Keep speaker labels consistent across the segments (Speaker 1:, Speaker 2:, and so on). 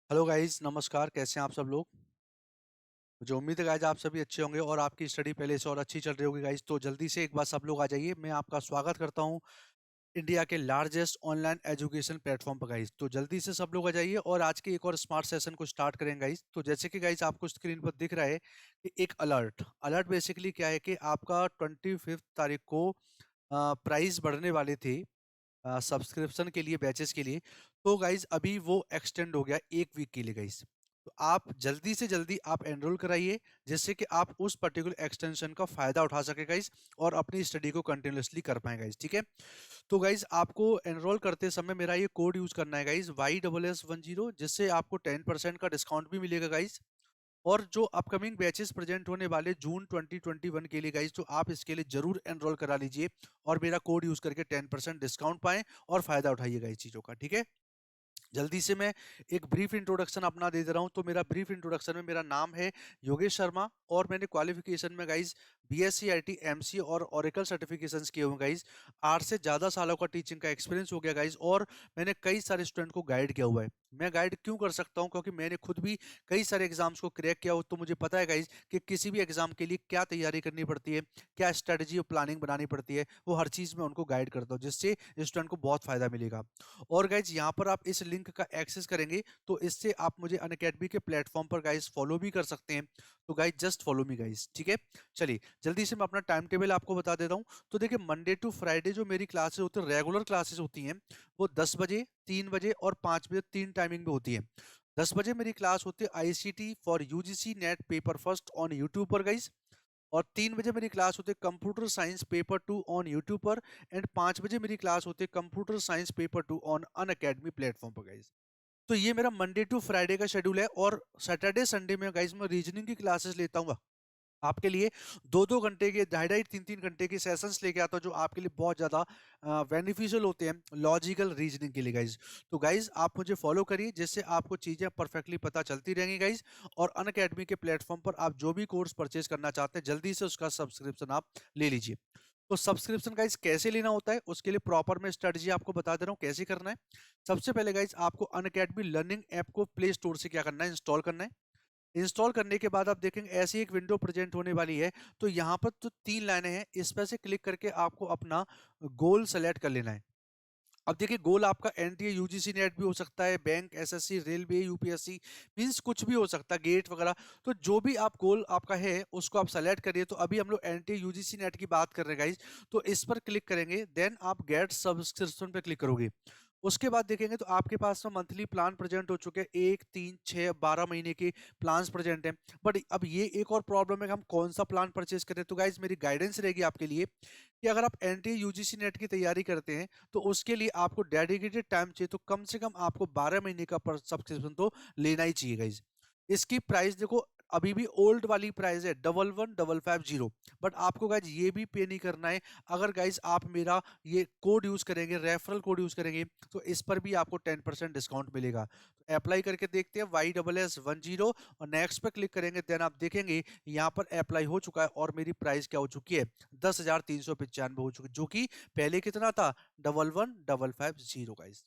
Speaker 1: Hello guys, नमस्कार। कैसे हैं आप सब लोग? मुझे उम्मीद है गाइस आप सभी अच्छे होंगे और आपकी स्टडी पहले से और अच्छी चल रही होगी गाइस। तो जल्दी से एक बार सब लोग आ जाइए। मैं आपका स्वागत करता हूं इंडिया के लार्जेस्ट ऑनलाइन एजुकेशन प्लेटफॉर्म पर गाइस। तो जल्दी से सब लोग आ जाइए और आज के एक और स्मार्ट सेशन को स्टार्ट करेंगे गाइस। तो जैसे कि गाइस आपको स्क्रीन पर दिख रहा है कि एक अलर्ट अलर्ट बेसिकली क्या है कि आपका 25 तारीख को प्राइस बढ़ने वाले थे सब्सक्रिप्शन के लिए, बैचेस के लिए। तो गाइज अभी वो एक्सटेंड हो गया एक वीक के लिए गाइज। तो आप जल्दी से जल्दी आप एनरोल कराइए, जिससे कि आप उस पर्टिकुलर एक्सटेंशन का फायदा उठा सके गाइज और अपनी स्टडी को कंटिन्यूअसली कर पाए गाइज। ठीक है। तो गाइज आपको एनरोल करते समय मेरा ये कोड यूज करना है गाइज, YSS10, जिससे आपको 10% का डिस्काउंट भी मिलेगा गाइज। और जो अपकमिंग बैचेस प्रेजेंट होने वाले जून 2021 के लिए गाइज, तो आप इसके लिए जरूर एनरोल करा लीजिए और मेरा कोड यूज करके 10% डिस्काउंट पाएं और फायदा उठाइएगा इस चीजों का। ठीक है। जल्दी से मैं एक ब्रीफ इंट्रोडक्शन अपना दे रहा हूं। तो मेरा ब्रीफ इंट्रोडक्शन में मेरा नाम है योगेश शर्मा और मैंने क्वालिफिकेशन में गाइज BSc IT MC और ओरेकल सर्टिफिकेशंस किए हुए गाइज। 8 से ज्यादा सालों का टीचिंग का एक्सपीरियंस हो गया गाइज और मैंने कई सारे स्टूडेंट को गाइड किया हुआ है। मैं गाइड क्यों कर सकता हूं? क्योंकि मैंने खुद भी कई सारे एग्जाम्स को क्रैक किया हो। तो मुझे पता है गाइज कि किसी भी एग्जाम के लिए क्या तैयारी करनी पड़ती है, क्या स्ट्रेटजी और प्लानिंग बनानी पड़ती है। वो हर चीज में उनको गाइड करता हूँ, जिससे स्टूडेंट को बहुत फायदा मिलेगा। और गाइज यहाँ पर आप इस लिंक का एक्सेस करेंगे तो इससे आप मुझे अनअकैडमी के प्लेटफॉर्म पर गाइज फॉलो भी कर सकते हैं। तो guys just follow me guys. ठीक है। चलिए जल्दी से मैं अपना टाइम टेबल आपको बता देता हूँ। तो देखिए, मंडे टू फ्राइडे जो मेरी क्लासेस होती है, रेगुलर क्लासेस होती हैं, वो 10 बजे, 3 बजे और 5 बजे, तीन टाइमिंग में होती है। 10 बजे मेरी क्लास होती है ICT for UGC net paper first on YouTube पर गाइज। और 3 बजे मेरी क्लास होती है computer science paper 2 on YouTube पर। एंड 5 बजे मेरी क्लास होती है computer science paper 2 on Unacademy platform पर गाइज। तो ये मेरा मंडे टू फ्राइडे का शेड्यूल है। और सैटरडे संडे में गाइज मैं रीजनिंग की क्लासेस लेता हूँ आपके लिए। 2-2 घंटे के, 2.5-3-3 घंटे के सेशंस लेके आता हूँ, जो आपके लिए बहुत ज्यादा बेनिफिशियल होते हैं लॉजिकल रीजनिंग के लिए गाइज। तो गाइज आप मुझे फॉलो करिए, जिससे आपको चीजें परफेक्टली पता चलती रहेंगी गाइज। और अन अकेडमी के प्लेटफॉर्म पर आप जो भी कोर्स परचेज करना चाहते हैं, जल्दी से उसका सब्सक्रिप्शन आप ले लीजिए। तो सब्सक्रिप्शन गाइज कैसे लेना होता है, उसके लिए प्रॉपर मैं स्ट्रेटजी आपको बता दे रहा हूँ कैसे करना है। सबसे पहले गाइज आपको अन अकेडमी लर्निंग ऐप को प्ले स्टोर से क्या करना है, इंस्टॉल करना है। इंस्टॉल करने के बाद आप देखेंगे ऐसी एक विंडो प्रेजेंट होने वाली है। तो यहाँ पर तो 3 लाइनें हैं, इस पर से क्लिक करके आपको अपना गोल सेलेक्ट कर लेना है। अब देखिए, गोल आपका NTA UGC नेट भी हो सकता है, bank, SSC, railway, UPSC, means कुछ भी हो सकता है, गेट वगैरह। तो जो भी आप गोल आपका है उसको आप सेलेक्ट करिए। तो अभी हम लोग NTA UGC नेट की बात कर रहे हैं गाइज। तो इस पर क्लिक करेंगे, देन आप गेट सब्सक्रिप्शन पे क्लिक करोगे। उसके बाद देखेंगे तो आपके पास में मंथली प्लान प्रेजेंट हो चुके हैं, 1, 3, 6, 12 महीने के प्लान्स प्रेजेंट हैं। बट अब ये एक और प्रॉब्लम है कि हम कौन सा प्लान परचेज करें। तो गाइज मेरी गाइडेंस रहेगी आपके लिए कि अगर आप NTA UGC नेट की तैयारी करते हैं तो उसके लिए आपको डेडिकेटेड टाइम चाहिए। तो कम से कम आपको 12 महीने का सब्सक्रिप्शन तो लेना ही चाहिए गाइज। इसकी प्राइस देखो, अभी भी ओल्ड वाली प्राइस है 111550। बट आपको गाइज ये भी पे नहीं करना है। अगर गाइज आप मेरा ये कोड यूज करेंगे, रेफरल कोड यूज करेंगे, तो इस पर भी आपको 10% डिस्काउंट मिलेगा। तो अप्लाई करके देखते हैं, YSS10 और नेक्स्ट पे क्लिक करेंगे। देन आप देखेंगे यहाँ पर अप्लाई हो चुका है और मेरी प्राइस क्या हो चुकी है, 10,395 हो चुकी, जो कि पहले कितना था, 111550 गाइज।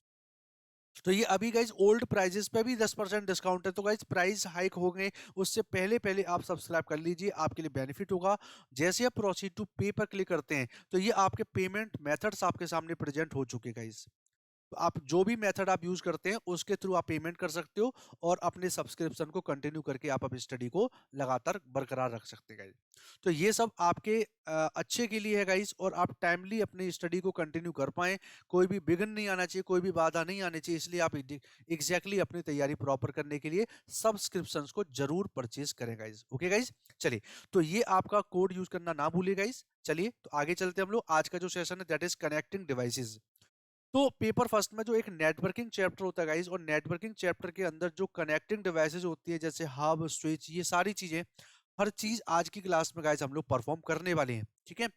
Speaker 1: तो ये अभी गाइज ओल्ड प्राइजेस पे भी 10% डिस्काउंट है। तो गाइज प्राइस हाइक हो गए, उससे पहले पहले आप सब्सक्राइब कर लीजिए, आपके लिए बेनिफिट होगा। जैसे आप प्रोसीड टू पे पर क्लिक करते हैं तो ये आपके पेमेंट मेथड्स आपके सामने प्रेजेंट हो चुके गाइज। तो आप जो भी मेथड आप यूज करते हैं उसके थ्रू आप पेमेंट कर सकते हो और अपने सब्सक्रिप्शन को कंटिन्यू करके आप अपनी स्टडी को लगातार बरकरार रख सकते हैं गाइज। तो ये सब आपके अच्छे के लिए है गाइज, और आप टाइमली अपनी स्टडी को कंटिन्यू कर पाए। कोई भी विघ्न नहीं आना चाहिए, कोई भी बाधा नहीं आनी चाहिए। इसलिए आप एग्जैक्टली अपनी तैयारी प्रॉपर करने के लिए सब्सक्रिप्शन को जरूर परचेज करें गाइज। Okay guys. चलिए, तो ये आपका कोड यूज करना ना भूलिए गाइज। चलिए तो आगे चलते हैं हम लोग। आज का जो सेशन है दैट इज कनेक्टिंग डिवाइसेस। तो पेपर फर्स्ट में जो एक नेटवर्किंग चैप्टर होता है गाइज, और नेटवर्किंग चैप्टर के अंदर जो कनेक्टिंग डिवाइसेस होती है, जैसे हब, स्विच, ये सारी चीजें, हर चीज आज की क्लास में गाइज हम लोग परफॉर्म करने वाले हैं। ठीक है।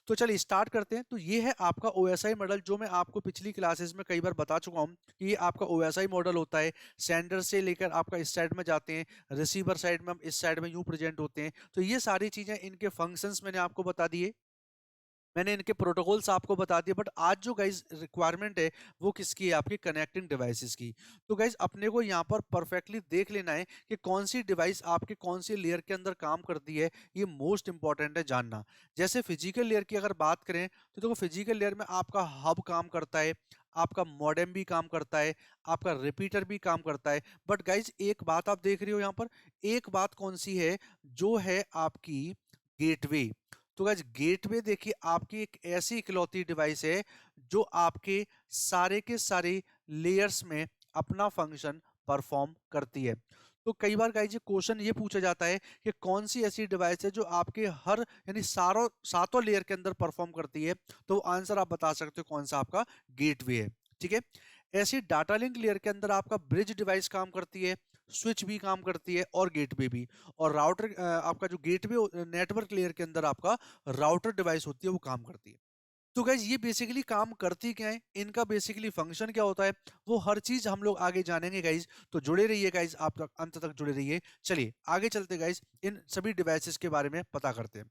Speaker 1: तो चलिए स्टार्ट करते हैं। तो ये है आपका OSI मॉडल, जो मैं आपको पिछली क्लासेस में कई बार बता चुका हूँ कि ये आपका OSI मॉडल होता है। सेंडर से लेकर आपका इस साइड में जाते हैं, रिसीवर साइड में हम इस साइड में यूं प्रेजेंट होते हैं। तो ये सारी चीजें, इनके फंक्शंस मैंने आपको बता दिए। मैंने इनके प्रोटोकॉल्स आपको बता दिए, बट आज जो गाइज रिक्वायरमेंट है वो किसकी है, आपकी कनेक्टिंग डिवाइसेस की। तो गाइज अपने को यहाँ पर परफेक्टली देख लेना है कि कौन सी डिवाइस आपके कौन सी लेयर के अंदर काम करती है, ये मोस्ट इंपॉर्टेंट है जानना। जैसे फिजिकल लेयर की अगर बात करें तो देखो फिजिकल लेयर में आपका हब काम करता है, आपका मॉडेम भी काम करता है, आपका रिपीटर भी काम करता है। बट गाइज एक बात आप देख रहे हो यहाँ पर, एक बात कौन सी है, जो है आपकी गेटवे। तो गाइज गेटवे देखिए आपकी एक ऐसी इकलौती डिवाइस है जो आपके सारे के सारे लेयर्स में अपना फंक्शन परफॉर्म करती है। तो कई बार गाइज ये क्वेश्चन ये पूछा जाता है कि कौन सी ऐसी डिवाइस है जो आपके हर यानी सारों सातों लेयर के अंदर परफॉर्म करती है, तो आंसर आप बता सकते हो कौन सा आपका गेटवे है। ठीक है, ऐसी डाटा लिंक लेयर के अंदर आपका ब्रिज डिवाइस काम करती है, स्विच भी काम करती है और गेटवे भी। और राउटर आपका जो गेटवे नेटवर्क लेयर के अंदर आपका राउटर डिवाइस होती है वो काम करती है। तो गाइज ये बेसिकली काम करती क्या है, इनका बेसिकली फंक्शन क्या होता है, वो हर चीज हम लोग आगे जानेंगे गाइज। तो जुड़े रहिए गाइज, आप तक अंत तक जुड़े रहिए। चलिए आगे चलते गाइज, इन सभी डिवाइसेस के बारे में पता करते हैं।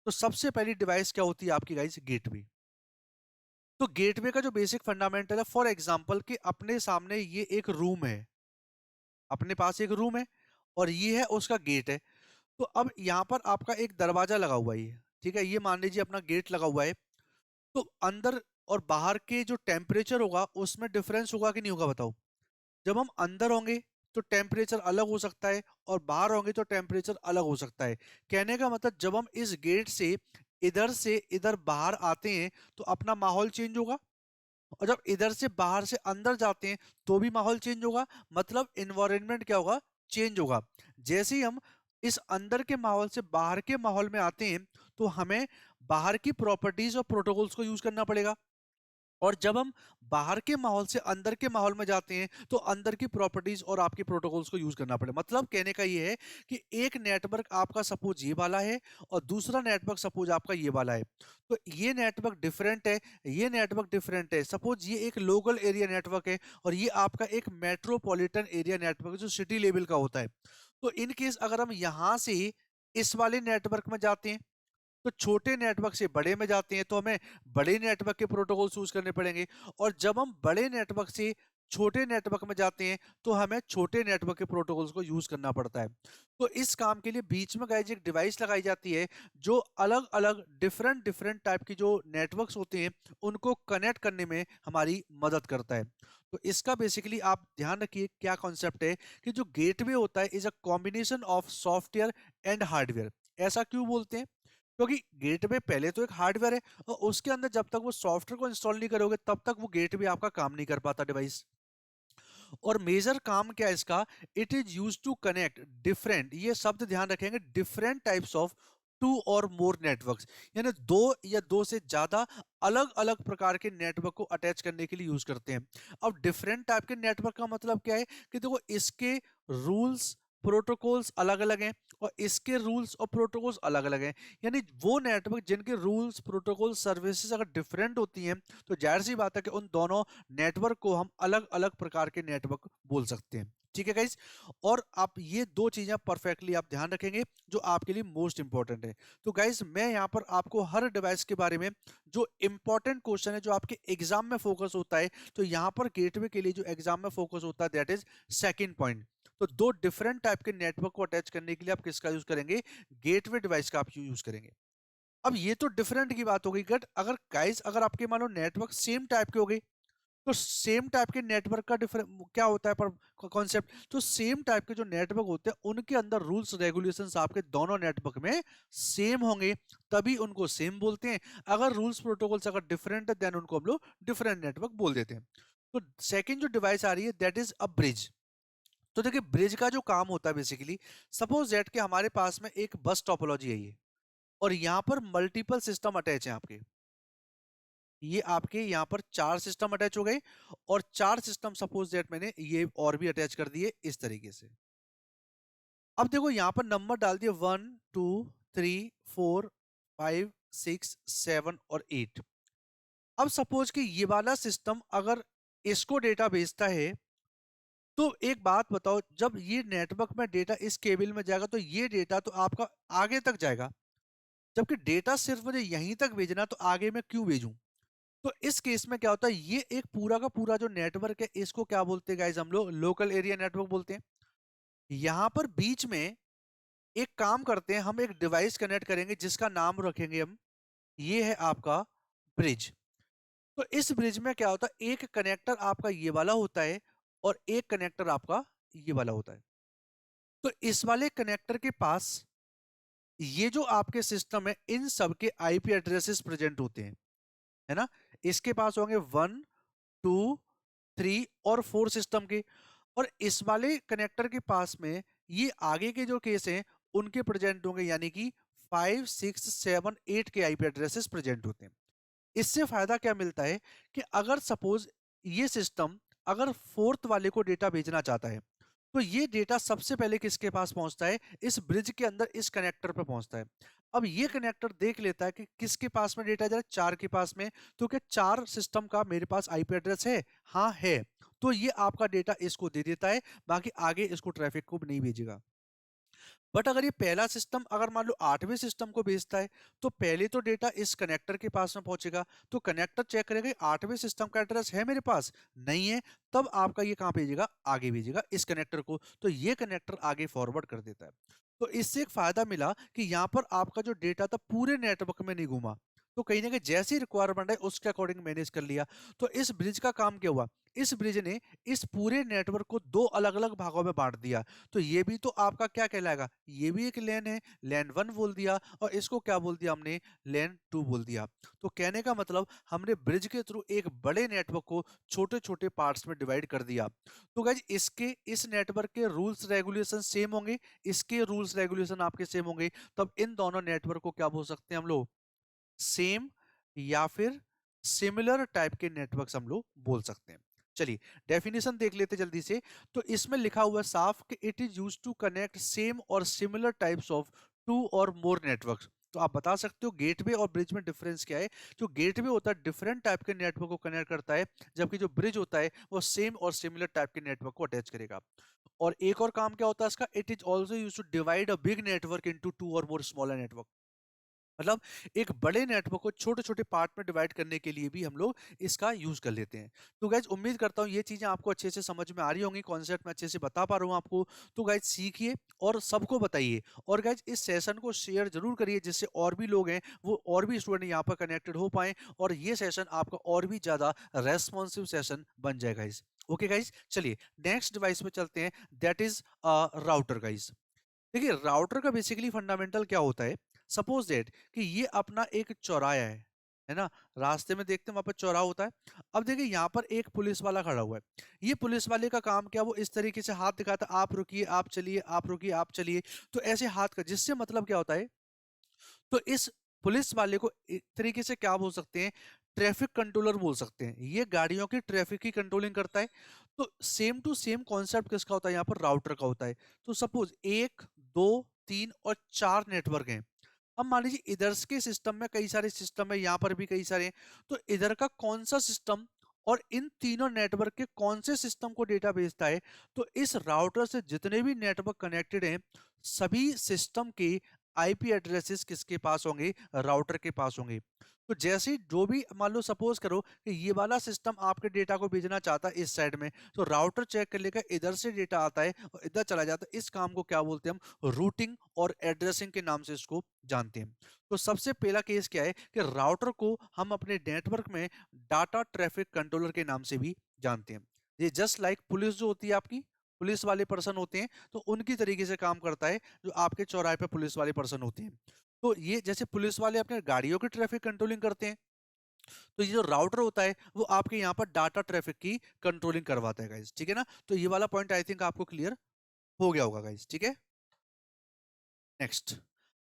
Speaker 1: तो सबसे पहली डिवाइस क्या होती है आपकी गाइज, गेटवे। तो गेटवे का जो बेसिक फंडामेंटल है, फॉर एग्जांपल कि अपने सामने ये एक रूम है, अपने पास एक रूम है और ये है उसका गेट है। तो अब यहाँ पर आपका एक दरवाजा लगा हुआ है ये, ठीक है, ये मान लीजिए अपना गेट लगा हुआ है। तो अंदर और बाहर के जो टेम्परेचर होगा उसमें डिफरेंस होगा कि नहीं होगा बताओ। जब हम अंदर होंगे तो टेम्परेचर अलग हो सकता है और बाहर होंगे तो टेम्परेचर अलग हो सकता है। कहने का मतलब जब हम इस गेट से इधर बाहर आते हैं तो अपना माहौल चेंज होगा, और जब इधर से बाहर से अंदर जाते हैं तो भी माहौल चेंज होगा, मतलब इन्वायरमेंट क्या होगा, चेंज होगा। जैसे ही हम इस अंदर के माहौल से बाहर के माहौल में आते हैं तो हमें बाहर की प्रॉपर्टीज और प्रोटोकॉल्स को यूज करना पड़ेगा, और जब हम बाहर के माहौल से अंदर के माहौल में जाते हैं तो अंदर की प्रॉपर्टीज और आपके प्रोटोकॉल्स को यूज करना पड़ेगा। मतलब कहने का ये है कि एक नेटवर्क आपका सपोज ये वाला है और दूसरा नेटवर्क सपोज आपका ये वाला है। तो ये नेटवर्क डिफरेंट है, ये नेटवर्क डिफरेंट है। सपोज ये एक लोकल एरिया नेटवर्क है और ये आपका एक मेट्रोपॉलिटन एरिया नेटवर्क जो सिटी लेवल का होता है। तो इन केस अगर हम यहां से इस वाले नेटवर्क में जाते हैं तो छोटे नेटवर्क से बड़े में जाते हैं तो हमें बड़े नेटवर्क के प्रोटोकॉल यूज करने पड़ेंगे, और जब हम बड़े नेटवर्क से छोटे नेटवर्क में जाते हैं तो हमें छोटे नेटवर्क के प्रोटोकॉल्स को यूज करना पड़ता है। तो इस काम के लिए बीच में गाइज एक डिवाइस लगाई जाती है जो अलग अलग डिफरेंट डिफरेंट टाइप की जो नेटवर्क्स होते हैं उनको कनेक्ट करने में हमारी मदद करता है। तो इसका बेसिकली आप ध्यान रखिए क्या कॉन्सेप्ट है कि जो गेटवे होता है is a combination of software and hardware. ऐसा क्यों बोलते हैं, क्योंकि गेटवे पहले तो एक हार्डवेयर है और उसके अंदर जब तक वो सॉफ्टवेयर को इंस्टॉल नहीं करोगे तब तक वो गेटवे आपका काम नहीं कर पाता डिवाइस। और मेजर काम क्या है इसका, it is use to connect different, ये शब्द ध्यान रखेंगे, डिफरेंट टाइप्स ऑफ टू और मोर नेटवर्क्स, यानी दो या दो से ज्यादा अलग अलग प्रकार के नेटवर्क को अटैच करने के लिए यूज करते हैं। अब डिफरेंट टाइप के नेटवर्क का मतलब क्या है कि देखो इसके रूल्स प्रोटोकॉल्स अलग अलग हैं और इसके रूल्स और प्रोटोकॉल्स अलग अलग हैं। यानी वो नेटवर्क जिनके रूल्स प्रोटोकॉल सर्विसेज अगर डिफरेंट होती हैं तो जाहिर सी बात है कि उन दोनों नेटवर्क को हम अलग अलग प्रकार के नेटवर्क बोल सकते हैं। ठीक है गाइज, और आप ये दो चीजें परफेक्टली आप ध्यान रखेंगे जो आपके लिए मोस्ट इंपॉर्टेंट है। तो गाइज मैं यहाँ पर आपको हर डिवाइस के बारे में जो इंपॉर्टेंट क्वेश्चन है जो आपके एग्जाम में फोकस होता है, तो यहाँ पर गेटवे के लिए जो एग्जाम में फोकस होता है दैट इज सेकंड पॉइंट। तो दो डिफरेंट टाइप के नेटवर्क को अटैच करने के लिए आप किसका यूज करेंगे, गेटवे डिवाइस का आप यूज करेंगे। अब ये तो डिफरेंट की बात हो गई, बट अगर गाइस अगर आपके मान लो नेटवर्क सेम टाइप के हो गए तो सेम टाइप के नेटवर्क का डिफरेंट क्या होता है पर कॉन्सेप्ट, तो सेम टाइप के जो नेटवर्क होते हैं उनके अंदर रूल्स रेगुलेशंस आपके दोनों नेटवर्क में सेम होंगे, तभी उनको सेम बोलते हैं। अगर रूल्स प्रोटोकॉल्स अगर डिफरेंट है देन उनको हम लोग डिफरेंट नेटवर्क बोल देते हैं। तो सेकंड जो डिवाइस आ रही है दैट इज अ ब्रिज। तो देखिए ब्रिज का जो काम होता है बेसिकली, सपोज दैट कि हमारे पास में एक बस टोपोलॉजी है ये, और यहाँ पर मल्टीपल सिस्टम अटैच हैं आपके, ये आपके यहाँ पर चार सिस्टम अटैच हो गए, और चार सिस्टम सपोज दैट मैंने ये और भी अटैच कर दिए इस तरीके से। अब देखो यहाँ पर नंबर डाल दिए 1 2 3 4 5 6 7 और 8। अब सपोज कि ये वाला सिस्टम अगर इसको डेटा भेजता है, तो एक बात बताओ जब ये नेटवर्क में डेटा इस केबल में जाएगा तो ये डेटा तो आपका आगे तक जाएगा, जबकि डेटा सिर्फ मुझे यहीं तक भेजना, तो आगे मैं क्यों भेजूं? तो इस केस में क्या होता है, ये एक पूरा का पूरा जो नेटवर्क है, इसको क्या बोलते हैं गाइज, हम लोग लोकल एरिया नेटवर्क बोलते हैं। यहाँ पर बीच में एक काम करते हैं, हम एक डिवाइस कनेक्ट करेंगे जिसका नाम रखेंगे हम, ये है आपका ब्रिज। तो इस ब्रिज में क्या होता है, एक कनेक्टर आपका ये वाला होता है और एक कनेक्टर आपका ये वाला होता है। तो इस वाले कनेक्टर के पास ये जो आपके सिस्टम है, इन सब के आईपी एड्रेसेस प्रेजेंट होते हैं, है ना। इसके पास होंगे 1, 2, 3 और 4 सिस्टम के। और इस वाले कनेक्टर के पास में ये आगे के जो केस हैं उनके प्रेजेंट होंगे, यानी कि 5, 6, 7, 8 के आईपी एड्रेसेस प्रेजेंट होते हैं। इससे फायदा क्या मिलता है कि अगर सपोज ये सिस्टम अगर फोर्थ वाले को डेटा भेजना चाहता है, तो ये डेटा सबसे पहले किसके पास पहुंचता है, इस ब्रिज के अंदर इस कनेक्टर पे पहुंचता है। अब ये कनेक्टर देख लेता है कि किसके पास में डेटा जा रहा है, 4 के पास में। तो क्या 4 सिस्टम का मेरे पास आईपी एड्रेस है? हाँ है। तो ये आपका डेटा इसको दे देता है, बाकी आगे इसको ट्रैफिक को नहीं भेजेगा। बट अगर ये पहला सिस्टम अगर मान लो 8वें सिस्टम को भेजता है, तो पहले तो डेटा इस कनेक्टर के पास में पहुंचेगा। तो कनेक्टर चेक करेगा 8वें सिस्टम का एड्रेस है मेरे पास, नहीं है, तब आपका ये कहां भेजेगा, आगे भेजेगा इस कनेक्टर को। तो ये कनेक्टर आगे फॉरवर्ड कर देता है। तो इससे एक फायदा मिला कि यहाँ पर आपका जो डेटा था पूरे नेटवर्क में नहीं घूमा, तो कहीं ना कहीं जैसी रिक्वायरमेंट है उसके अकॉर्डिंग मैनेज कर लिया। तो इस ब्रिज का काम क्या हुआ, इस ब्रिज ने इस पूरे नेटवर्क को 2 अलग अलग भागों में बांट दिया। तो ये भी तो आपका क्या कहलाएगा, ये भी एक लैन है, लैन 1 बोल दिया, और इसको क्या बोल दिया हमने, लैन 2 बोल दिया। तो कहने का मतलब हमने ब्रिज के थ्रू एक बड़े नेटवर्क को छोटे छोटे पार्ट्स में डिवाइड कर दिया। तो गाइज इसके इस नेटवर्क के रूल्स रेगुलेशन सेम होंगे, इसके रूल्स रेगुलेशन आपके सेम होंगे, तब इन दोनों नेटवर्क को क्या बोल सकते हैं हम लोग, सेम या फिर सिमिलर टाइप के नेटवर्क्स हम लोग बोल सकते हैं। चलिए डेफिनेशन देख लेते जल्दी से। तो इसमें लिखा हुआ है साफ कि it is used to connect same और सिमिलर टाइप्स ऑफ 2 और मोर नेटवर्क्स। तो आप बता सकते हो गेटवे और ब्रिज में डिफरेंस क्या है। जो गेटवे होता है डिफरेंट टाइप के नेटवर्क को कनेक्ट करता है, जबकि जो ब्रिज होता है वो सेम और सिमिलर टाइप के नेटवर्क को अटैच करेगा। और एक और काम क्या होता है इसका, it is also use to divide a big network into 2 और मोर स्मॉलर नेटवर्क। मतलब एक बड़े नेटवर्क को छोटे छोटे पार्ट में डिवाइड करने के लिए भी हम लोग इसका यूज कर लेते हैं। तो गाइज उम्मीद करता हूँ ये चीजें आपको अच्छे से समझ में आ रही होंगी, कॉन्सेप्ट में अच्छे से बता पा रहा हूँ आपको। तो गाइज सीखिए और सबको बताइए, और गाइज इस सेशन को शेयर जरूर करिए, जिससे और भी लोग हैं वो और भी स्टूडेंट यहाँ पर कनेक्टेड हो पाए, और ये सेशन आपका और भी ज्यादा रेस्पॉन्सिव सेशन बन जाएगा गाइज। ओके गाइज, चलिए नेक्स्ट डिवाइस में चलते हैं, दैट इज राउटर गाइज। देखिए राउटर का बेसिकली फंडामेंटल क्या होता है, सपोज दैट कि ये अपना एक चौराहा है ना, रास्ते में देखते हैं वहां पर चौराहा होता है। अब देखिए यहाँ पर एक पुलिस वाला खड़ा हुआ है, ये पुलिस वाले का काम क्या, वो इस तरीके से हाथ दिखाता है, आप रुकिए आप चलिए, आप रुकिए आप चलिए। तो ऐसे हाथ का जिससे मतलब क्या होता है, तो इस पुलिस वाले को एक तरीके से क्या बोल सकते हैं, ट्रैफिक कंट्रोलर बोल सकते हैं। ये गाड़ियों की ट्रैफिक की कंट्रोलिंग करता है। तो सेम टू सेम कॉन्सेप्ट किसका होता है, यहाँ पर राउटर का होता है। तो सपोज 1, 2, 3 और 4 नेटवर्क हैं। अब मान लीजिए इधर के सिस्टम में कई सारे सिस्टम है, यहाँ पर भी कई सारे हैं। तो इधर का कौन सा सिस्टम और इन तीनों नेटवर्क के कौन से सिस्टम को डेटा भेजता है, तो इस राउटर से जितने भी नेटवर्क कनेक्टेड हैं सभी सिस्टम के आईपी एड्रेसेस किसके पास होंगे, राउटर के पास होंगे। तो जैसे ही जो भी मान लो सपोज करो कि ये वाला सिस्टम आपके डेटा को भेजना चाहता है इस साइड में, तो राउटर चेक कर लेगा इधर से डेटा आता है और इधर चला जाता है। इस काम को क्या बोलते हैं हम, रूटिंग और एड्रेसिंग के नाम से इसको जानते हैं। तो सबसे पहला केस क्या है कि राउटर को हम अपने नेटवर्क में डाटा ट्रैफिक कंट्रोलर के नाम से भी जानते हैं। ये जस्ट लाइक पुलिस जो होती है आपकी, पुलिस वाले पर्सन होते हैं, तो उनकी तरीके से काम करता है जो आपके चौराहे पे पुलिस वाले पर्सन होते हैं। तो ये जैसे पुलिस वाले अपने गाड़ियों की ट्रैफिक कंट्रोलिंग करते हैं, तो ये जो राउटर होता है वो आपके यहाँ पर डाटा ट्रैफिक की कंट्रोलिंग करवाता है गाइस, ठीक है ना। तो ये वाला पॉइंट आई थिंक आपको क्लियर हो गया होगा गाइस, ठीक है। नेक्स्ट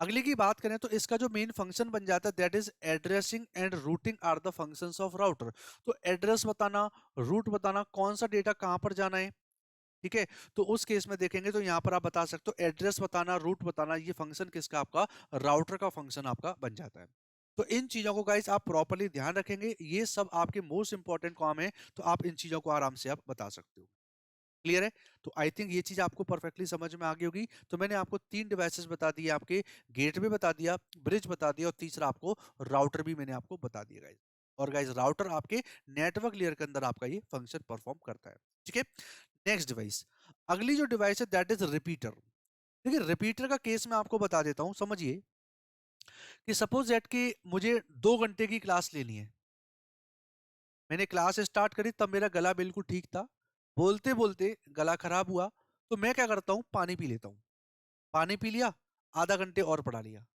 Speaker 1: अगले की बात करें तो इसका जो मेन फंक्शन बन जाता है that is addressing and routing are the functions of router. तो एड्रेस बताना, रूट बताना, कौन सा डेटा कहाँ पर जाना है, ठीक है। तो उस केस में देखेंगे तो यहाँ पर आप बता सकते हो एड्रेस बताना, रूट बताना, ये फंक्शन किसका, आपका राउटर का फंक्शन आपका बन जाता है। तो इन चीजों को गाइस आप प्रॉपर्ली ध्यान रखेंगे, ये सब आपके मोस्ट इंपॉर्टेंट काम है, तो आप इन चीजों को आराम से आप बता सकते हो। क्लियर है? तो आई थिंक ये चीज़ आपको परफेक्टली समझ में आ गई होगी। तो मैंने आपको 3 डिवाइसेस बता दिए आपके, गेटवे बता दिया, ब्रिज बता दिया और तीसरा आपको राउटर भी मैंने आपको बता दिया गाइस। और गाइस राउटर आपके नेटवर्क लेयर के अंदर आपका ये फंक्शन परफॉर्म करता है। ठीक है? नेक्स्ट डिवाइस, अगली जो डिवाइस है दैट इज़ रिपीटर। देखिए रिपीटर का केस मैं आपको बता देता हूँ, समझिए कि सपोज़ दैट कि मुझे 2 घंटे की क्लास लेनी है। मैंने क्लास स्टार्ट करी तब मेरा गला बिल्कुल ठीक था। बोलते-बोलते गला खराब हुआ, तो मैं क्या करता हूँ पानी पी लेता हूँ। पानी पी लिया, आधा घंटे और पढ़ा लिया।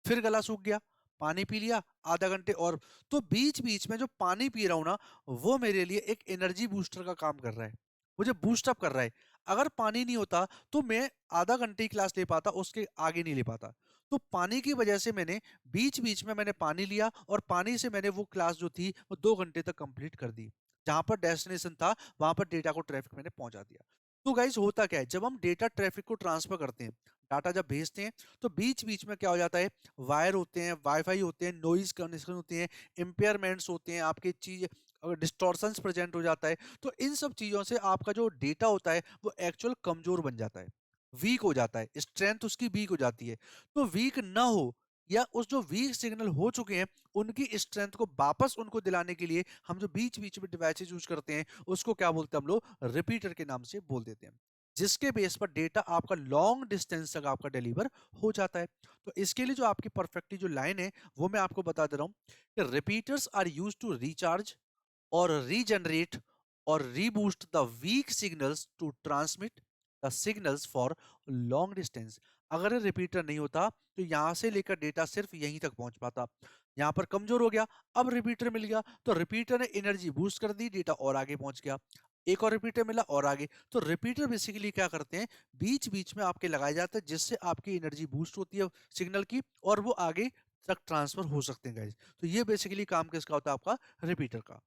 Speaker 1: फिर गला सूख गया, पानी पी लिया, आधा घंटे और तो बीच-बीच में जो पानी पी रहा हूँ ना, वो मेरे लिए एक एनर्जी बूस्टर का काम कर रहा है। मुझे बूस्ट अप कर रहा है। अगर पानी नहीं होता तो मैं आधा घंटे की क्लास ले पाता, उसके आगे नहीं ले पाता। तो पानी की वजह से मैंने बीच-बीच में मैंने पानी लिया और पानी से मैंने वो क्लास जो थी वो 2 घंटे तक कंप्लीट कर दी। जहाँ पर डेस्टिनेशन था, वहाँ पर डेटा को ट्रैफिक मैंने पहुँचा दिया। तो गाइस होता क्या है, जब हम डेटा ट्रैफिक को ट्रांसफर करते हैं, डाटा जब भेजते हैं, तो बीच-बीच में क्या हो जाता है, वायर होते हैं, वाई-फाई होते हैं, नॉइज़ कंडीशन होती हैं, इम्पेयरमेंट्स होते हैं, आपकी चीज़ डिस्टॉर्शंस प्रेज़ेंट हो जाता है। तो इन सब चीज़ों से आपका जो डेटा होता है, वो एक्चुअल कमज़ोर बन जाता है, वीक हो जाता है, स्ट्रेंथ उसकी वीक हो जाती है। तो वीक ना हो या उस जो वीक सिग्नल हो चुके हैं, उनकी स्ट्रेंथ को वापस उनको दिलाने के लिए हम जो बीच-बीच में डिवाइसेज़ यूज़ करते हैं, उसको क्या बोलते हैं हम लोग, रिपीटर के नाम से बोल देते हैं। जिसके बेस पर डेटा आपका लॉन्ग डिस्टेंस तक आपका डिलीवर हो जाता है। तो इसके लिए जो आपकी परफेक्टली जो लाइन है, वो मैं आपको बता दे रहा हूँ कि repeaters are used to recharge or regenerate or reboost the weak signals to transmit the signals for long distance। अगर रिपीटर नहीं होता तो यहां से लेकर डेटा सिर्फ यहीं तक पहुंच पाता, यहां पर कमजोर हो गया। अब रिपीटर मिल गया तो रिपीटर ने एनर्जी बूस्ट कर दी, डेटा और आगे पहुंच गया। एक और रिपीटर मिला और आगे। तो रिपीटर बेसिकली क्या करते हैं, बीच बीच में आपके लगाए जाते हैं जिससे आपकी एनर्जी बूस्ट होती है सिग्नल की और वो आगे तक ट्रांसफर हो सकते हैं गाइज। तो ये बेसिकली काम किसका होता है, आपका रिपीटर का।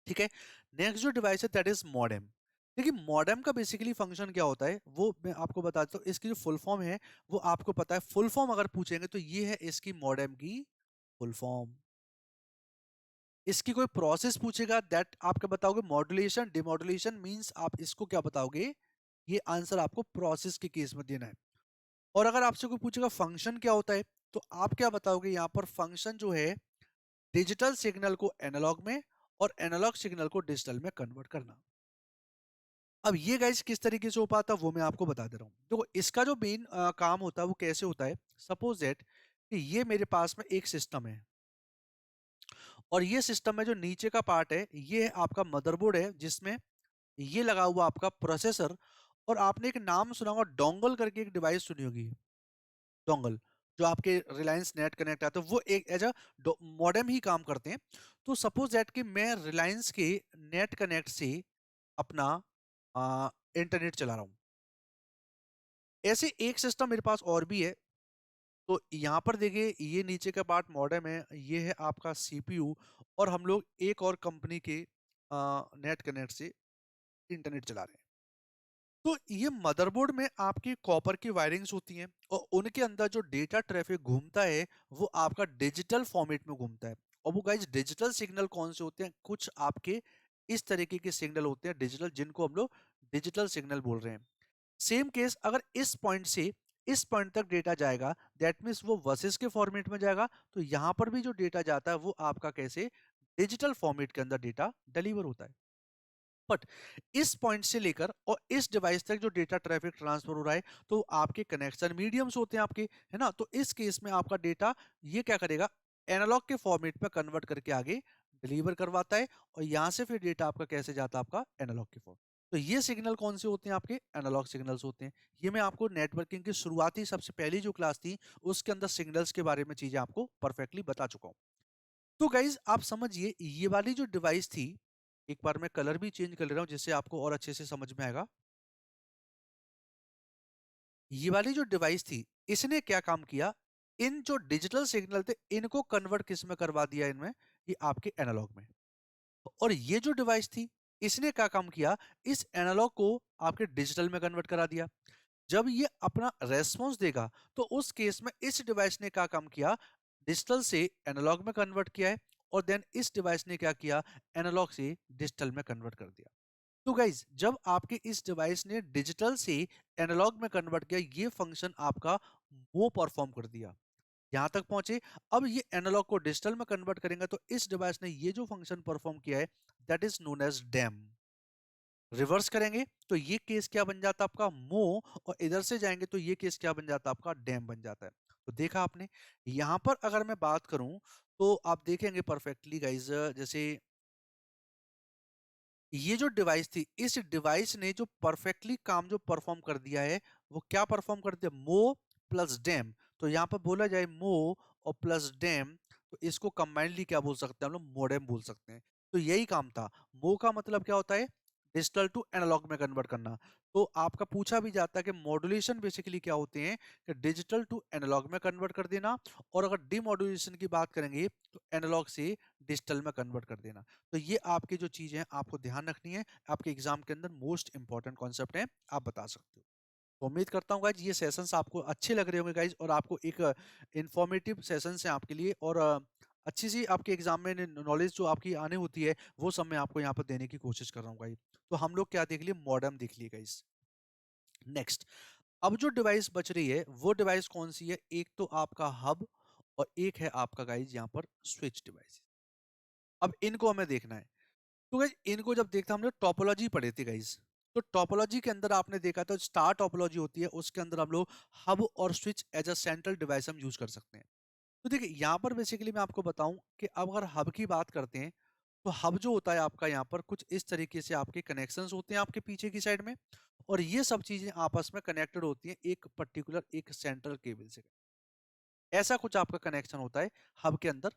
Speaker 1: ठीक है? नेक्स्ट जो डिवाइस है दैट इज मॉडेम। देखिए मॉडेम का बेसिकली फंक्शन क्या होता है वो मैं आपको बता देता हूँ। इसकी जो फुल फॉर्म है वो आपको पता है, फुल फॉर्म अगर पूछेंगे तो ये है इसकी मॉडेम की फुल फॉर्म। इसकी कोई प्रोसेस पूछेगा दैट आप क्या बताओगे, मॉड्यूलेशन डिमॉड्यूलेशन मींस आप इसको क्या बताओगे, ये आंसर आपको प्रोसेस के केस में देना है। और अगर आपसे कोई पूछेगा फंक्शन क्या होता है तो आप क्या बताओगे, यहाँ पर फंक्शन जो है डिजिटल सिग्नल को एनालॉग में और एनालॉग सिग्नल को डिजिटल में कन्वर्ट करना। अब ये गाइस किस तरीके से हो पाता है वो मैं आपको बता दे रहा हूँ। देखो इसका जो मेन काम होता है वो कैसे होता है, सपोज दैट कि ये मेरे पास में एक सिस्टम है और ये सिस्टम में जो नीचे का पार्ट है ये है आपका मदरबोर्ड है, जिसमें ये लगा हुआ आपका प्रोसेसर। और आपने एक नाम सुना होगा डोंगल करके, एक डिवाइस सुनी होगी, डोंगल, जो आपके रिलायंस नेट कनेक्ट आता है वो एक एज अ मॉडेम ही काम करते हैं। तो सपोज दैट कि मैं रिलायंस के नेट कनेक्ट से अपना इंटरनेट चला रहा हूँ, ऐसे एक सिस्टम मेरे पास और भी है। तो यहाँ पर देखिए ये नीचे का पार्ट मॉडेम है, ये है आपका सीपीयू और हम लोग एक और कंपनी के नेट कनेक्ट से इंटरनेट चला रहे हैं। तो ये मदरबोर्ड में आपकी कॉपर की वायरिंग्स होती हैं और उनके अंदर जो डेटा ट्रैफिक घूमता है वो आपका डिजिटल फॉर्मेट में घूमता है। और वो गाइज डिजिटल सिग्नल कौन से होते हैं, कुछ आपके इस तरीके के सिग्नल होते हैं डिजिटल, जिनको हम लोग डिजिटल सिग्नल बोल रहे हैं। सेम केस अगर इस पॉइंट से इस पॉइंट तक डेटा जाएगा, दैट मीन्स वो वर्सेस के फॉर्मेट में जाएगा। तो यहाँ पर भी जो डेटा जाता है वो आपका कैसे डिजिटल फॉर्मेट के अंदर डेटा डिलीवर होता है। बट इस पॉइंट से लेकर और इस डिवाइस तक जो डेटा ट्रैफिक ट्रांसफर हो रहा है तो आपके कनेक्शन मीडियम्स होते हैं आपके, है ना। तो इस केस में आपका डेटा ये क्या करेगा, एनालॉग के फॉर्मेट में कन्वर्ट करके आगे डिलीवर करवाता है। और यहाँ से फिर डेटा आपका कैसे जाता है, आपका एनालॉग के फॉर्म। तो ये सिग्नल कौन से होते हैं, आपके एनालॉग सिग्नल्स होते हैं। ये मैं आपको नेटवर्किंग की शुरुआती सबसे पहली जो क्लास थी उसके अंदर सिग्नल्स के बारे में चीजें आपको परफेक्टली बता चुका हूँ। तो गाइज आप समझिए ये वाली जो डिवाइस थी, एक बार मैं कलर भी चेंज कर ले रहा हूँ जिससे आपको और अच्छे से समझ में आएगा। ये वाली जो डिवाइस थी इसने क्या काम किया, इन जो डिजिटल सिग्नल थे इनको कन्वर्ट किस में करवा दिया, इनमें ये आपके एनालॉग में। और ये जो डिवाइस थी इसने क्या काम किया, इस एनालॉग को आपके डिजिटल में कन्वर्ट करा दिया। जब ये अपना रेस्पॉन्स देगा तो उस केस में इस डिवाइस ने क्या काम किया, डिजिटल से एनालॉग में कन्वर्ट किया है। और देन इस डिवाइस ने क्या किया, एनालॉग से डिजिटल में कन्वर्ट कर दिया। तो गाइज जब आपके इस डिवाइस ने डिजिटल से एनालॉग में कन्वर्ट किया, ये फंक्शन आपका वो परफॉर्म कर दिया, यहां तक पहुंचे। अब ये एनालॉग को डिजिटल में कन्वर्ट करेंगे, तो इस डिवाइस ने ये जो फंक्शन परफॉर्म किया है, that is known as dam. Reverse करेंगे तो ये केस क्या बन जाता है आपका मो, और इधर से जाएंगे तो ये केस क्या बन जाता है आपका डैम बन जाता है। तो देखा आपने, यहां पर अगर मैं बात करूं तो आप देखेंगे परफेक्टली गाइज, जैसे ये जो डिवाइस थी, इस डिवाइस ने जो परफेक्टली काम जो परफॉर्म कर दिया है, वो क्या परफॉर्म कर दिया, मो प्लस डैम। तो यहाँ पर बोला जाए मो और प्लस डैम, तो इसको कंबाइनली क्या बोल सकते हैं हम लोग, मोडेम बोल सकते हैं। तो यही काम था। मो का मतलब क्या होता है, डिजिटल टू एनालॉग में कन्वर्ट करना। तो आपका पूछा भी जाता है कि मॉड्यूलेशन बेसिकली क्या होते हैं, कि डिजिटल टू एनालॉग में कन्वर्ट कर देना, और अगर डीमॉड्यूलेशन की बात करेंगे तो एनालॉग से डिजिटल में कन्वर्ट कर देना। तो ये आपकी जो चीज है आपको ध्यान रखनी है, आपके एग्जाम के अंदर मोस्ट इंपॉर्टेंट कॉन्सेप्ट है, आप बता सकते हो। तो उम्मीद करता हूँ गाइज ये सेशंस आपको अच्छे लग रहे होंगे गाइज, और आपको एक इंफॉर्मेटिव सेशंस है आपके लिए, और अच्छी सी आपके एग्जाम में नॉलेज जो आपकी आने होती है, वो सब मैं आपको यहाँ पर देने की कोशिश कर रहा हूँ गाइज। तो हम लोग क्या देख लिए, मॉडेम देख लिए गाइज। नेक्स्ट, अब जो डिवाइस बच रही है वो डिवाइस कौन सी है, एक तो आपका हब, और एक है आपका गाइज यहाँ पर स्विच डिवाइस। अब इनको हमें देखना है। तो गाइज इनको जब देखते हमने टोपोलॉजी पढ़े थे गाइज, तो टोपोलॉजी के अंदर आपने देखा था स्टार टोपोलॉजी होती है, उसके अंदर हम लोग हब और switch as a central device हम यूज कर सकते हैं। तो देखिए यहाँ पर बेसिकली मैं आपको बताऊं कि अब अगर हब की बात करते हैं, तो हब जो होता है आपका यहाँ पर कुछ इस तरीके से आपके कनेक्शंस होते हैं आपके पीछे की साइड में, और ये सब चीजें आपस में कनेक्टेड होती हैं एक पर्टिकुलर एक सेंट्रल केबल से। ऐसा कुछ आपका कनेक्शन होता है हब के अंदर।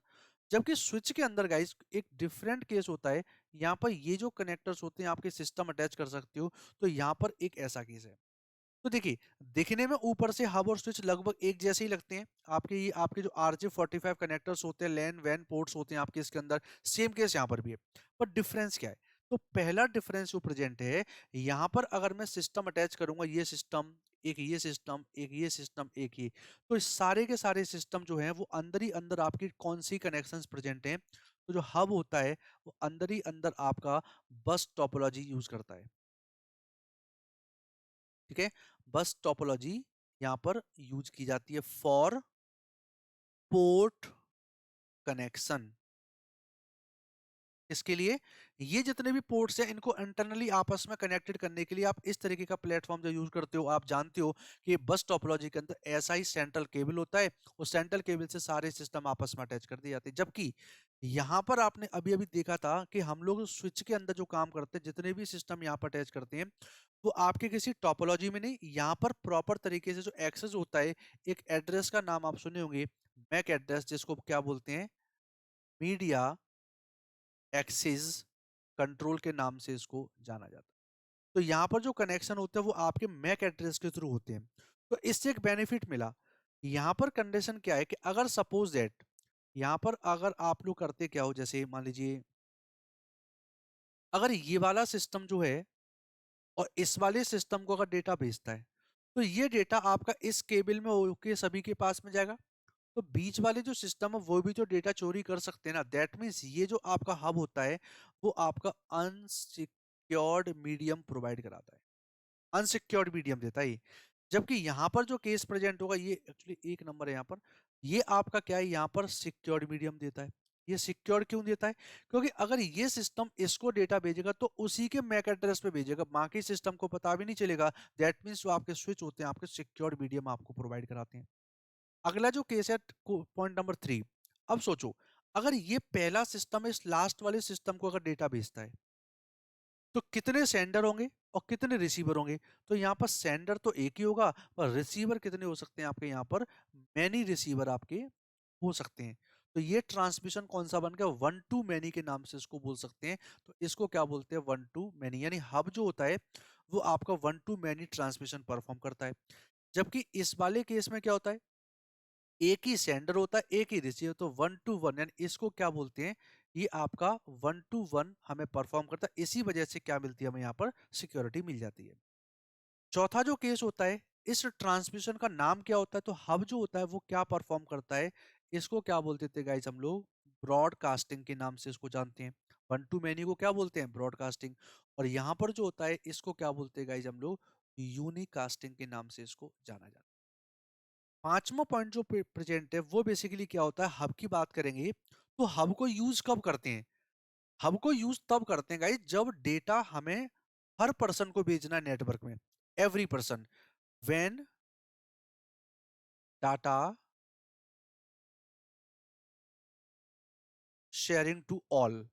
Speaker 1: जबकि स्विच के अंदर गाइस एक डिफरेंट केस होता है, यहाँ पर ये जो कनेक्टर्स होते हैं आपके सिस्टम अटैच कर सकते हो, तो यहाँ पर एक ऐसा केस है। तो देखिए, दिखने में ऊपर से हब और स्विच लगभग एक जैसे ही लगते हैं, आपके ये आपके जो RJ45 कनेक्टर्स होते हैं, लैन वैन पोर्ट्स होते हैं आपके इसके अंदर, सेम केस यहाँ पर भी है। पर डिफरेंस क्या है, तो पहला डिफरेंस जो प्रेजेंट है, यहाँ पर अगर मैं सिस्टम अटैच करूंगा, ये सिस्टम एक, ये सिस्टम एक, ये सिस्टम एक ही, तो इस सारे के सारे सिस्टम जो है वो अंदर ही अंदर आपकी कौन सी कनेक्शंस प्रेजेंट हैं, तो जो हब होता है वो अंदर ही अंदर आपका बस टोपोलॉजी यूज करता है। ठीक है, बस टोपोलॉजी यहां पर यूज की जाती है फॉर पोर्ट कनेक्शन। इसके लिए ये जितने भी पोर्ट्स हैं इनको इंटरनली आपस में कनेक्टेड करने के लिए आप इस तरीके का प्लेटफॉर्म जो यूज करते हो, आप जानते हो कि बस टोपोलॉजी के अंदर ऐसा ही सेंट्रल केबल होता है, उस सेंट्रल केबल से सारे सिस्टम आपस में अटैच कर दिए जाते हैं। जबकि यहाँ पर आपने अभी अभी देखा था कि हम लोग स्विच के अंदर जो काम करते हैं, जितने भी सिस्टम यहाँ पर अटैच करते हैं, वो आपके किसी टोपोलॉजी में नहीं, यहाँ पर प्रॉपर तरीके से जो एक्सेस होता है, एक एड्रेस का नाम आप सुने होंगे, मैक एड्रेस, जिसको क्या बोलते हैं, मीडिया एक्सेस कंट्रोल के नाम से इसको जाना जाता है। तो यहाँ पर जो कनेक्शन होते हैं वो आपके मैक एड्रेस के थ्रू होते हैं। तो इससे एक बेनिफिट मिला। यहाँ पर कंडीशन क्या है कि अगर सपोज दैट, यहाँ पर अगर आप लोग करते क्या हो, जैसे मान लीजिए अगर ये वाला सिस्टम जो है और इस वाले सिस्टम को अगर डेटा भेजता है, तो ये डेटा आपका इस केबल में होके सभी के पास में जाएगा। तो बीच वाले जो सिस्टम है वो भी जो डेटा चोरी कर सकते हैं ना, दैट मीन्स ये जो आपका हब होता है वो आपका अनसिक्योर्ड मीडियम प्रोवाइड कराता है, अनसिक्योर्ड मीडियम देता है ये। जबकि यहाँ पर जो केस प्रेजेंट होगा, ये एक्चुअली एक नंबर है यहाँ पर, ये आपका क्या है, यहाँ पर सिक्योर्ड मीडियम देता है। ये सिक्योर क्यों देता है, क्योंकि अगर ये सिस्टम इसको डेटा भेजेगा तो उसी के मैक एड्रेस पे भेजेगा, बाकी सिस्टम को पता भी नहीं चलेगा। दैट मीन्स जो आपके स्विच होते हैं आपके सिक्योर्ड मीडियम आपको प्रोवाइड कराते हैं। अगला जो केस है, पॉइंट नंबर 3, अब सोचो अगर ये पहला सिस्टम इस लास्ट वाले सिस्टम को अगर डेटा भेजता है, तो कितने सेंडर होंगे और कितने रिसीवर होंगे। तो यहाँ पर सेंडर तो एक ही होगा, पर रिसीवर कितने हो सकते हैं आपके यहाँ पर, मैनी रिसीवर आपके हो सकते हैं। तो ये ट्रांसमिशन कौन सा बन गया, वन टू मैनी के नाम से इसको बोल सकते हैं। तो इसको क्या बोलते हैं, वन टू मैनी, यानी हब जो होता है वो आपका one two many transmission perform करता है। जबकि इस वाले केस में क्या होता है, एक ही सेंडर होता है एक ही रिसीवर, तो वन टू वन, यानी इसको क्या बोलते हैं, ये आपका वन टू वन हमें परफॉर्म करता है। इसी वजह से क्या मिलती है हमें यहाँ पर, सिक्योरिटी मिल जाती है। चौथा जो केस होता है, इस ट्रांसमिशन का नाम क्या होता है, तो हब जो होता है वो क्या परफॉर्म करता है, इसको क्या बोलते थे गाइस हम लोग, ब्रॉडकास्टिंग के नाम से इसको जानते हैं। वन टू मैनी को क्या बोलते हैं, ब्रॉडकास्टिंग। और यहाँ पर जो होता है इसको क्या बोलते हैं गाइज हम लोग, यूनिकास्टिंग के नाम से इसको जाना जाता है। पांचवा पॉइंट जो प्रेजेंट है वो बेसिकली क्या होता है, हब की बात करेंगे। तो हब को यूज कब करते हैं, हब को यूज तब करते हैं गाइज जब डेटा हमें हर पर्सन को भेजना है नेटवर्क में, every person, when data sharing to all.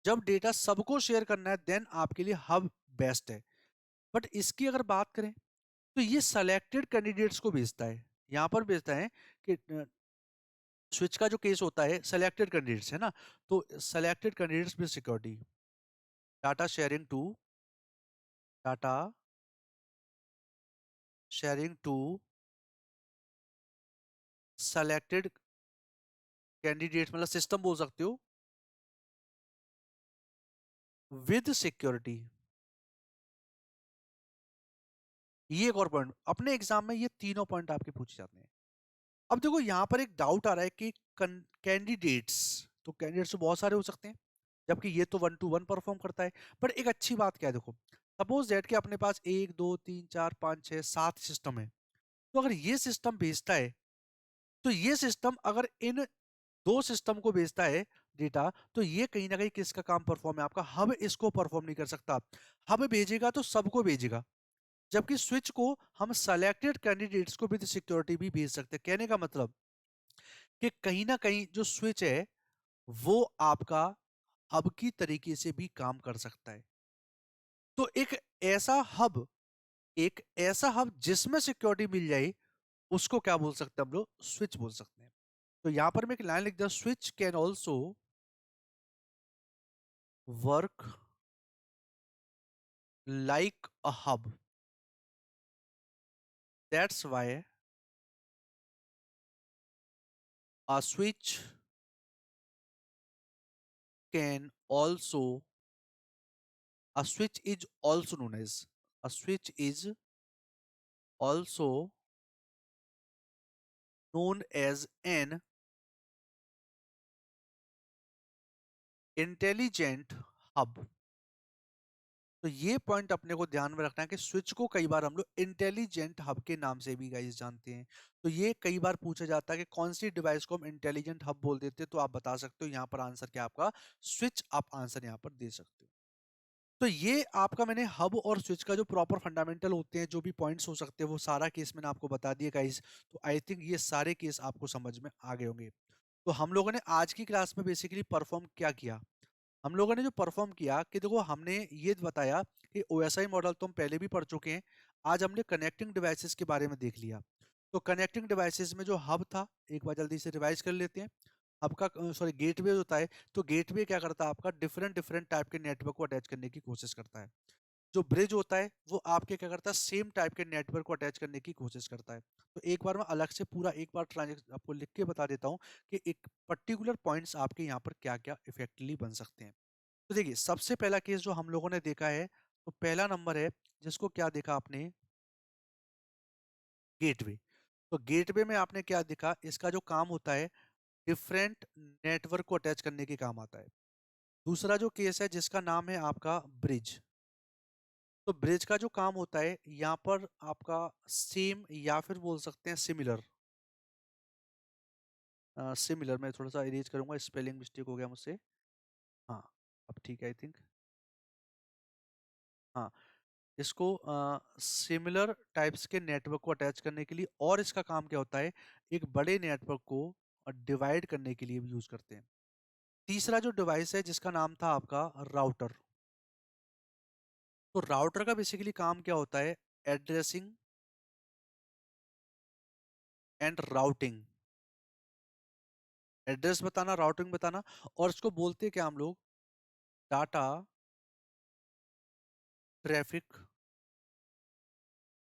Speaker 1: जब डेटा सबको शेयर करना है देन आपके लिए हब बेस्ट है। बट इसकी अगर बात करें तो ये सेलेक्टेड कैंडिडेट्स को भेजता है, यहां पर भेजता है कि स्विच का जो केस होता है सेलेक्टेड कैंडिडेट्स है ना, तो selected candidates with security, data sharing to, data sharing to selected candidates, मतलब सिस्टम बोल सकते हो, विद सिक्योरिटी। ये एक और पॉइंट, अपने एग्जाम में ये तीनों पॉइंट आपके पूछे जाते हैं। अब देखो यहाँ पर एक डाउट आ रहा है कि कैंडिडेट्स, तो कैंडिडेट्स तो बहुत सारे हो सकते हैं, जबकि ये तो वन टू वन परफॉर्म करता है। पर एक अच्छी बात क्या है, देखो सपोज दैट कि अपने पास एक दो तीन चार पाँच छः सात सिस्टम है, तो अगर ये सिस्टम भेजता है, तो ये सिस्टम अगर इन दो सिस्टम को भेजता है डेटा, तो ये कहीं ना कहीं किसका काम परफॉर्म है, आपका हब इसको परफॉर्म नहीं कर सकता। हब भेजेगा तो सबको भेजेगा, जबकि स्विच को हम सेलेक्टेड कैंडिडेट्स को विद सिक्योरिटी भी भेज सकते हैं। कहने का मतलब कि कहीं ना कहीं जो स्विच है वो आपका हब की तरीके से भी काम कर सकता है। तो एक ऐसा हब जिसमें सिक्योरिटी मिल जाए, उसको क्या बोल सकते हैं हम लोग, स्विच बोल सकते हैं। तो यहां पर मैं एक लाइन लिख दिया, switch can also work like a hub, that's why a switch can also, a switch is also known as, a switch is also known as an intelligent hub। तो ये पॉइंट अपने को ध्यान में रखना है कि स्विच को कई बार हम लोग इंटेलिजेंट हब के नाम से भी गाइस जानते हैं। तो ये कई बार पूछा जाता है कि कौन सी डिवाइस को हम इंटेलिजेंट हब बोल देते हैं, तो आप बता सकते हो यहाँ पर आंसर क्या आपका स्विच, आप आंसर यहाँ पर दे सकते हो। तो ये आपका मैंने हब और स्विच का जो प्रॉपर फंडामेंटल होते हैं, जो भी पॉइंट्स हो सकते हैं, वो सारा केस मैंने आपको बता दिया गाइस। तो आई थिंक ये सारे केस आपको समझ में आ गए होंगे। तो हम लोगों ने आज की क्लास में बेसिकली परफॉर्म क्या किया, हम लोगों ने जो परफॉर्म किया कि देखो हमने ये बताया कि ओएसआई मॉडल तो हम पहले भी पढ़ चुके हैं। आज हमने कनेक्टिंग डिवाइसेस के बारे में देख लिया। तो कनेक्टिंग डिवाइसेस में जो हब था, एक बार जल्दी से रिवाइज कर लेते हैं। हब का सॉरी गेटवे होता है, तो गेटवे क्या करता है, आपका डिफरेंट डिफरेंट टाइप के नेटवर्क को अटैच करने की कोशिश करता है। जो ब्रिज होता है वो आपके क्या करता है, सेम टाइप के नेटवर्क को अटैच करने की कोशिश करता है। तो एक बार मैं अलग से पूरा एक बार ट्रांजेक्शन आपको लिख के बता देता हूँ कि एक पर्टिकुलर पॉइंट्स आपके यहाँ पर क्या क्या इफेक्टिवली बन सकते हैं। तो देखिए सबसे पहला केस जो हम लोगों ने देखा है, तो पहला नंबर है जिसको क्या देखा आपने, गेटवे। तो गेटवे में आपने क्या देखा, इसका जो काम होता है डिफरेंट नेटवर्क को अटैच करने के काम आता है। दूसरा जो केस है जिसका नाम है आपका ब्रिज। तो ब्रिज का जो काम होता है यहाँ पर आपका सेम या फिर बोल सकते हैं सिमिलर, सिमिलर मैं थोड़ा सा इरेज करूंगा, स्पेलिंग मिस्टेक हो गया मुझसे। हाँ अब ठीक है आई थिंक। हाँ, इसको सिमिलर टाइप्स के नेटवर्क को अटैच करने के लिए, और इसका काम क्या होता है, एक बड़े नेटवर्क को डिवाइड करने के लिए भी यूज करते हैं। तीसरा जो डिवाइस है जिसका नाम था आपका राउटर। तो राउटर का बेसिकली काम क्या होता है, एड्रेसिंग एंड राउटिंग, एड्रेस बताना, राउटिंग बताना, और इसको बोलते हैं क्या हम लोग, डाटा ट्रैफिक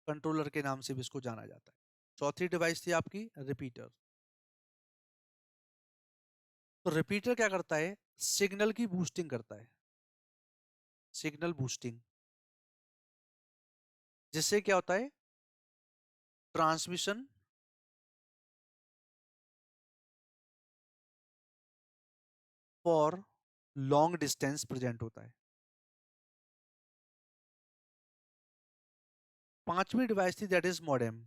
Speaker 1: कंट्रोलर के नाम से भी इसको जाना जाता है। चौथी डिवाइस थी आपकी रिपीटर। तो रिपीटर क्या करता है, सिग्नल की बूस्टिंग करता है, सिग्नल बूस्टिंग, जिससे क्या होता है, transmission for long distance present होता है। पांचवी डिवाइस थी दैट इज मॉडेम।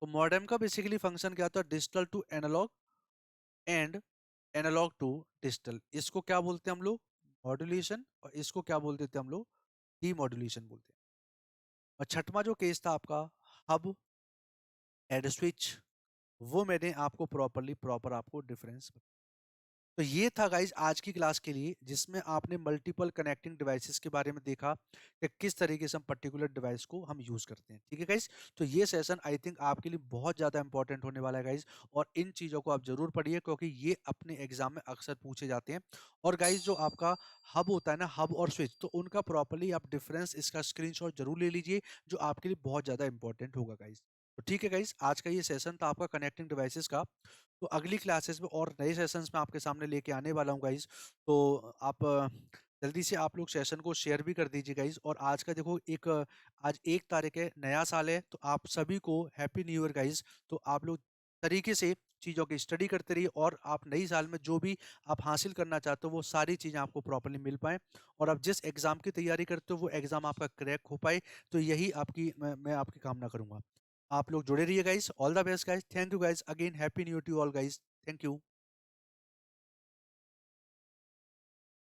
Speaker 1: तो मॉडेम का बेसिकली फंक्शन क्या था, digital to analogue and analogue to digital. इसको क्या बोलते हैं हम लोग, मॉड्यूलेशन, और इसको क्या बोलते थे हम लोग, डीमॉड्यूलेशन बोलते हैं। और छठवां जो केस था आपका, हब एंड स्विच, वो मैंने आपको प्रॉपर आपको डिफरेंस। तो ये था गाइज आज की क्लास के लिए, जिसमें आपने मल्टीपल कनेक्टिंग डिवाइसेस के बारे में देखा कि किस तरीके से हम पर्टिकुलर डिवाइस को हम यूज करते हैं। ठीक है गाइज, तो ये सेशन आई थिंक आपके लिए बहुत ज्यादा इंपॉर्टेंट होने वाला है गाइज, और इन चीजों को आप जरूर पढ़िए क्योंकि ये अपने एग्जाम में अक्सर पूछे जाते हैं। और गाइज जो आपका हब होता है ना, हब और स्विच, तो उनका प्रॉपरली आप डिफरेंस इसका स्क्रीनशॉट जरूर ले लीजिए, जो आपके लिए बहुत ज्यादा इंपॉर्टेंट होगा गाइज। तो ठीक है गाइज, आज का ये सेशन था आपका कनेक्टिंग डिवाइसेस का। तो अगली क्लासेस में और नए सेशंस में आपके सामने लेके आने वाला हूँ गाइज। तो आप जल्दी से आप लोग सेशन को शेयर भी कर दीजिए गाइज। और आज का देखो एक आज 1 तारीख है, नया साल है, तो आप सभी को हैप्पी न्यू ईयर गाइज। तो आप लोग तरीके से चीज़ों की स्टडी करते रहिए, और आप नई साल में जो भी आप हासिल करना चाहते हो वो सारी चीज़ें आपको प्रॉपरली मिल पाए, और आप जिस एग्ज़ाम की तैयारी करते हो वो एग्ज़ाम आपका क्रैक हो पाए। तो यही आपकी मैं आपकी कामना करूंगा। आप लोग जुड़े रहिए guys, all the best guys, thank you guys again, happy new year to all guys, thank you.